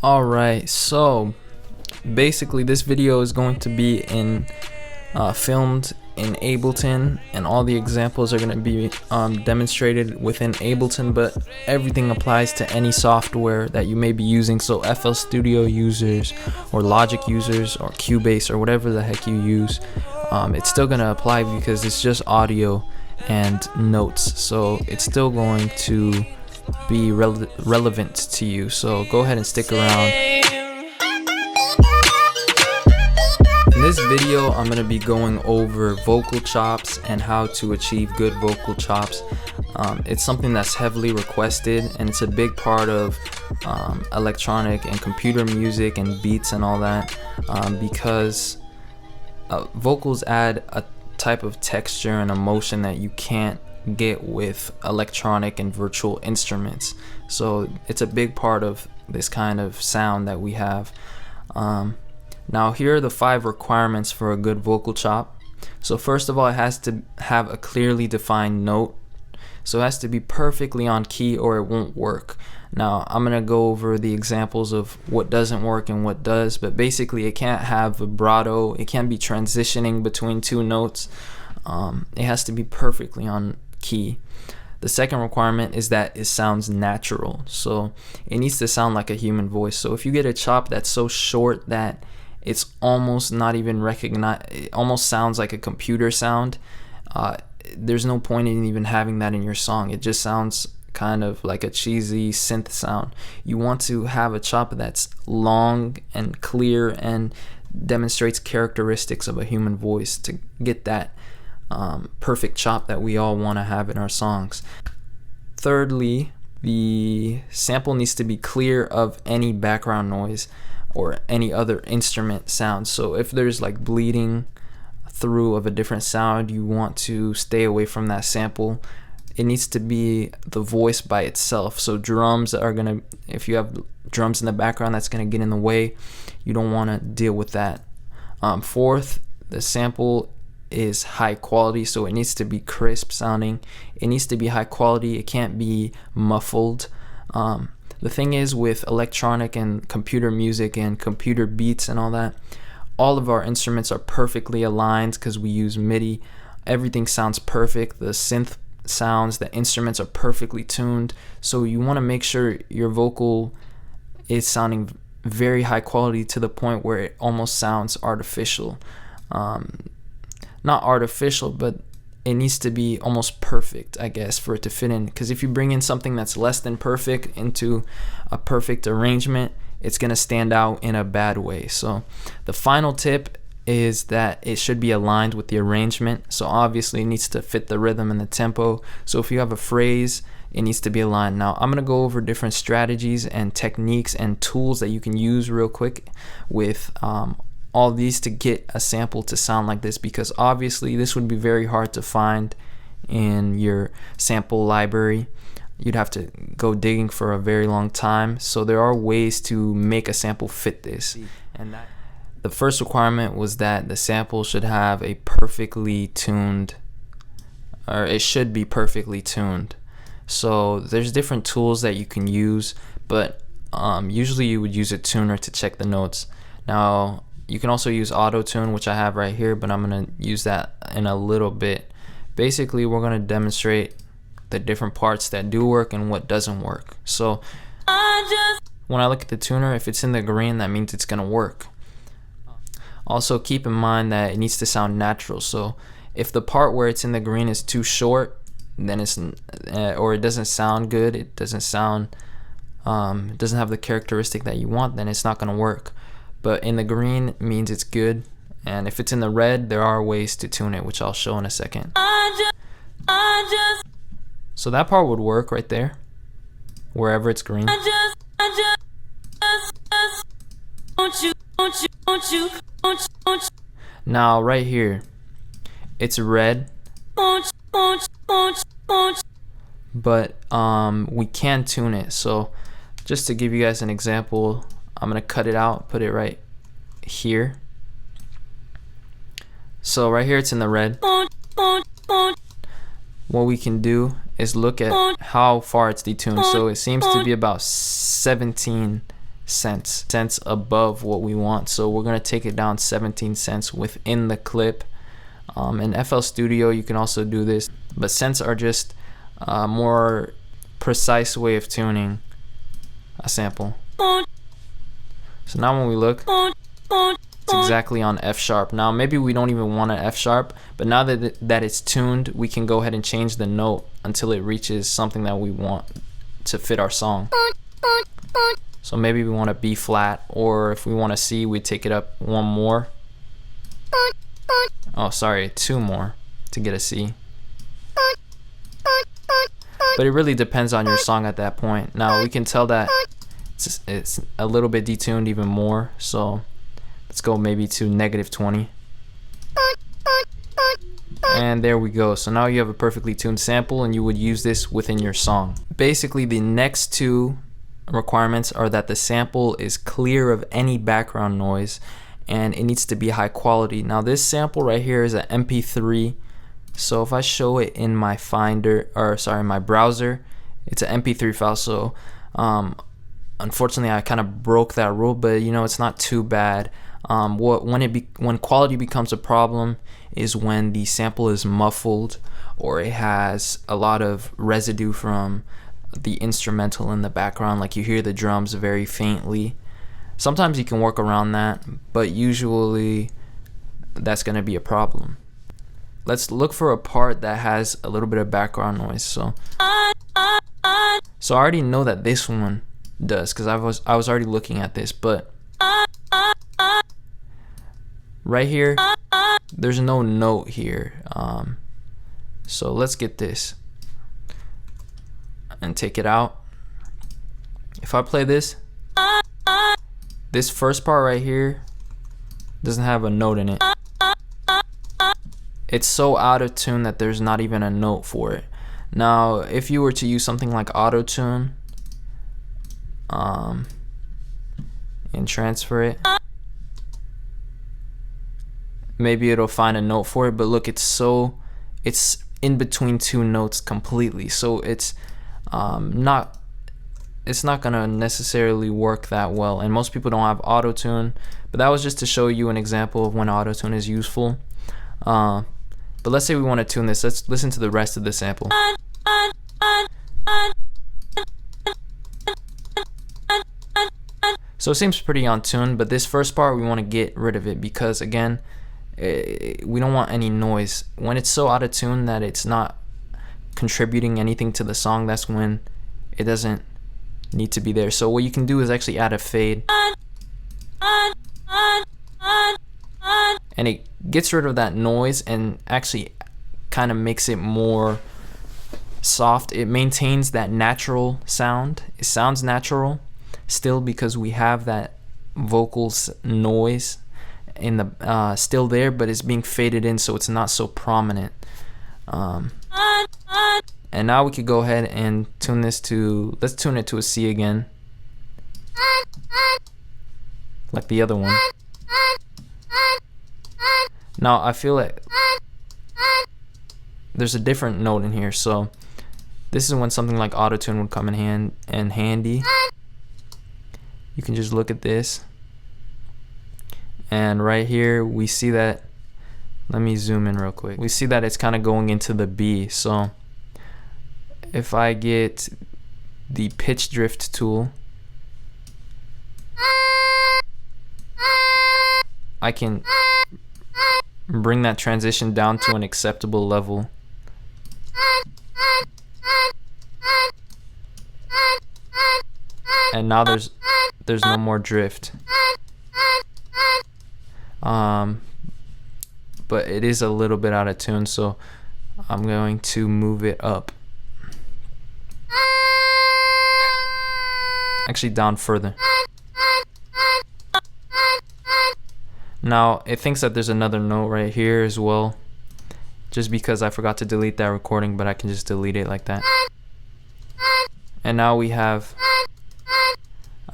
Alright, so basically this video is going to be filmed in Ableton, and all the examples are going to be demonstrated within Ableton, but everything applies to any software that you may be using. So FL Studio users or Logic users or Cubase or whatever the heck you use, it's still going to apply because it's just audio and notes, so it's still going to be relevant to you. So go ahead and stick around. In this video, I'm going to be going over vocal chops and how to achieve good vocal chops. It's something that's heavily requested, and it's a big part of electronic and computer music and beats and all that, because vocals add a type of texture and emotion that you can't get with electronic and virtual instruments. So it's a big part of this kind of sound that we have. Now here are the 5 requirements for a good vocal chop. So first of all, it has to have a clearly defined note. So it has to be perfectly on key or it won't work. Now I'm gonna go over the examples of what doesn't work and what does, but basically it can't have vibrato, it can't be transitioning between 2 notes. It has to be perfectly on key. The second requirement is that it sounds natural, so it needs to sound like a human voice. So if you get a chop that's so short that it's almost not even recognized, it almost sounds like a computer sound, there's no point in even having that in your song. It just sounds kind of like a cheesy synth sound. You want to have a chop that's long and clear and demonstrates characteristics of a human voice to get that perfect chop that we all want to have in our songs. Thirdly, the sample needs to be clear of any background noise or any other instrument sound. So if there's like bleeding through of a different sound, you want to stay away from that sample. It needs to be the voice by itself. So drums are gonna, if you have drums in the background, that's gonna get in the way. You don't want to deal with that. Fourth, the sample is high quality, so it needs to be crisp sounding. It needs to be high quality. It can't be muffled. The thing is, with electronic and computer music and computer beats and all that, all of our instruments are perfectly aligned because we use MIDI. Everything sounds perfect. The synth sounds, the instruments are perfectly tuned. So you want to make sure your vocal is sounding very high quality to the point where it almost sounds artificial. Not artificial, but it needs to be almost perfect, I guess, for it to fit in. Because if you bring in something that's less than perfect into a perfect arrangement, it's going to stand out in a bad way. So the final tip is that it should be aligned with the arrangement. So obviously it needs to fit the rhythm and the tempo. So if you have a phrase, it needs to be aligned. Now I'm going to go over different strategies and techniques and tools that you can use real quick with all these to get a sample to sound like this, because obviously this would be very hard to find in your sample library. You'd have to go digging for a very long time. So there are ways to make a sample fit this. And the first requirement was that the sample should have a perfectly tuned, or it should be perfectly tuned. So there's different tools that you can use, but usually you would use a tuner to check the notes. Now you can also use auto tune, which I have right here, but I'm going to use that in a little bit. Basically, we're going to demonstrate the different parts that do work and what doesn't work. So when I look at the tuner, if it's in the green, that means it's going to work. Also keep in mind that it needs to sound natural. So if the part where it's in the green is too short, then it's or it doesn't sound good, it doesn't sound it doesn't have the characteristic that you want, then it's not going to work. But in the green means it's good, and if it's in the red, there are ways to tune it, which I'll show in a second. So that part would work right there, wherever it's green. Now right here, it's red, but we can tune it. So just to give you guys an example, I'm gonna cut it out, put it right here. So right here it's in the red. What we can do is look at how far it's detuned. So it seems to be about 17 cents above what we want. So we're gonna take it down 17 cents within the clip. In FL Studio you can also do this, but cents are just a more precise way of tuning a sample. So now when we look, it's exactly on F sharp. Now maybe we don't even want an F sharp, but now that it's tuned, we can go ahead and change the note until it reaches something that we want to fit our song. So maybe we want a B flat, or if we want a C, we take it up one more. Oh, sorry, two more to get a C. But it really depends on your song at that point. Now we can tell that it's a little bit detuned even more, so let's go maybe to -20. And there we go. So now you have a perfectly tuned sample, and you would use this within your song. Basically, the next two requirements are that the sample is clear of any background noise, and it needs to be high quality. Now this sample right here is an MP3. So if I show it in my my browser, it's an MP3 file. So unfortunately I kind of broke that rule, but you know, it's not too bad. When quality becomes a problem is when the sample is muffled, or it has a lot of residue from the instrumental in the background, like you hear the drums very faintly. Sometimes you can work around that, but usually that's going to be a problem. Let's look for a part that has a little bit of background noise. So I already know that this one does, because I was already looking at this, but right here there's no note here. So let's get this and take it out. If I play this first part right here doesn't have a note in it. It's so out of tune that there's not even a note for it. Now if you were to use something like auto tune and transfer it, maybe it'll find a note for it, but look, it's in between two notes completely, so it's not gonna necessarily work that well, and most people don't have auto tune. But that was just to show you an example of when auto tune is useful. But let's say we want to tune this. Let's listen to the rest of the sample. So it seems pretty on tune, but this first part we want to get rid of it, because again, we don't want any noise. When it's so out of tune that it's not contributing anything to the song, that's when it doesn't need to be there. So what you can do is actually add a fade, and it gets rid of that noise and actually kind of makes it more soft. It maintains that natural sound. It sounds natural still, because we have that vocals noise in the still there, but it's being faded in, so it's not so prominent. And now we could go ahead and tune this to, let's tune it to a C again, like the other one. Now I feel like there's a different note in here, so this is when something like auto-tune would come in handy. You can just look at this, and right here we see that, let me zoom in real quick, we see that it's kind of going into the B. So if I get the pitch drift tool, I can bring that transition down to an acceptable level. And now there's no more drift. But it is a little bit out of tune, so I'm going to move it up. Actually down further. Now it thinks that there's another note right here as well, just because I forgot to delete that recording, but I can just delete it like that. And now we have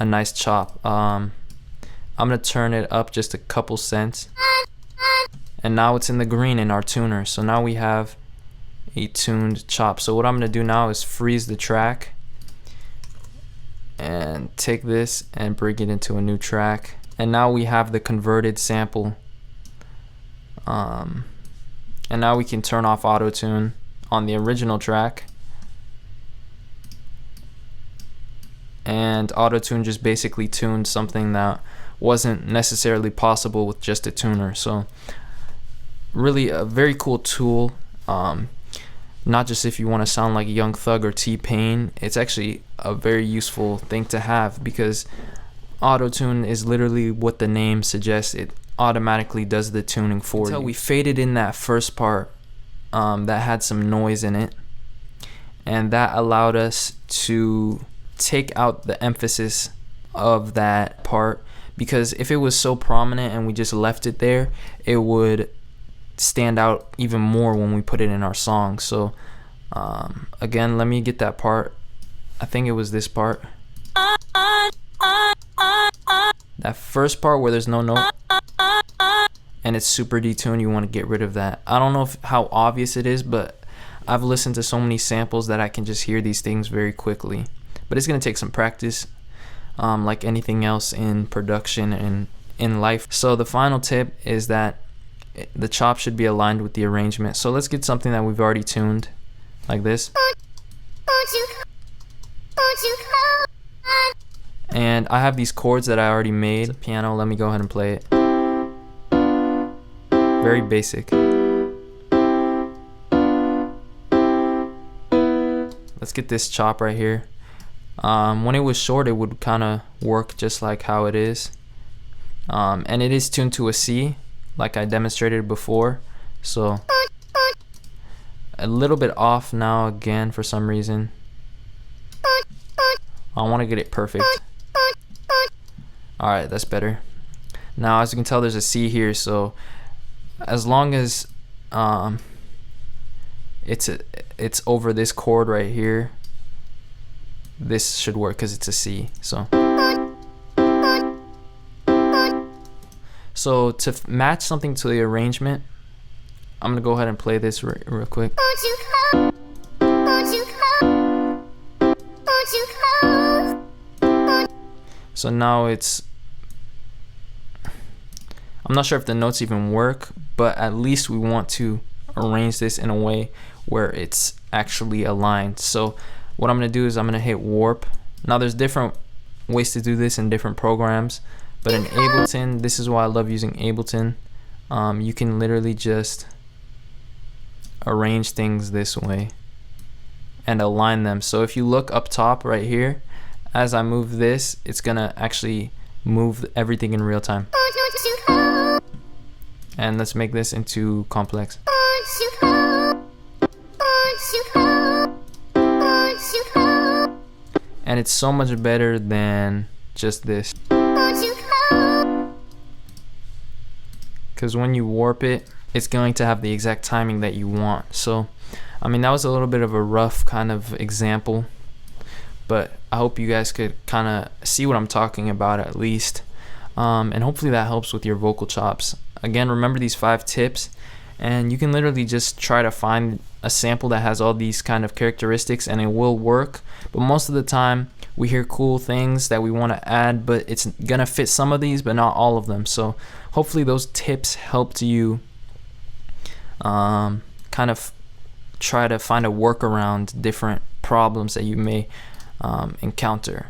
a nice chop. I'm gonna turn it up just a couple cents, and now it's in the green in our tuner. So now we have a tuned chop. So what I'm gonna do now is freeze the track, and and take this and bring it into a new track, and now we have the converted sample. And now we can turn off auto tune on the original track, and auto tune just basically tuned something that wasn't necessarily possible with just a tuner. So really a very cool tool, not just if you want to sound like Young Thug or T-Pain. It's actually a very useful thing to have, because auto tune is literally what the name suggests. It automatically does the tuning for you. We faded in that first part that had some noise in it, and that allowed us to take out the emphasis of that part, because if it was so prominent and we just left it there, it would stand out even more when we put it in our song. So again, let me get that part. I think it was this part, that first part where there's no note and it's super detuned. You want to get rid of that. I don't know how obvious it is, but I've listened to so many samples that I can just hear these things very quickly. But it's gonna take some practice, like anything else in production and in life. So the final tip is that the chop should be aligned with the arrangement. So let's get something that we've already tuned, like this. And I have these chords that I already made. The piano, let me go ahead and play it. Very basic. Let's get this chop right here. When it was short, it would kind of work just like how it is. And it is tuned to a C, like I demonstrated before. So a little bit off now again for some reason. I want to get it perfect. Alright, that's better. Now as you can tell, there's a C here, so as long as it's over this chord right here, this should work because it's a C. So to match something to the arrangement, I'm gonna go ahead and play this real quick. So now I'm not sure if the notes even work, but at least we want to arrange this in a way where it's actually aligned. So what I'm gonna do is I'm gonna hit warp. Now there's different ways to do this in different programs, but in Ableton, this is why I love using Ableton. You can literally just arrange things this way and align them. So if you look up top right here, as I move this, it's gonna actually move everything in real time. And let's make this into complex. And it's so much better than just this, because when you warp it, it's going to have the exact timing that you want. So I mean, that was a little bit of a rough kind of example, but I hope you guys could kind of see what I'm talking about at least, and hopefully that helps with your vocal chops. Again, remember these 5 tips, and you can literally just try to find a sample that has all these kind of characteristics and it will work. But most of the time we hear cool things that we want to add, but it's gonna fit some of these but not all of them. So hopefully those tips helped you kind of try to find a workaround different problems that you may encounter.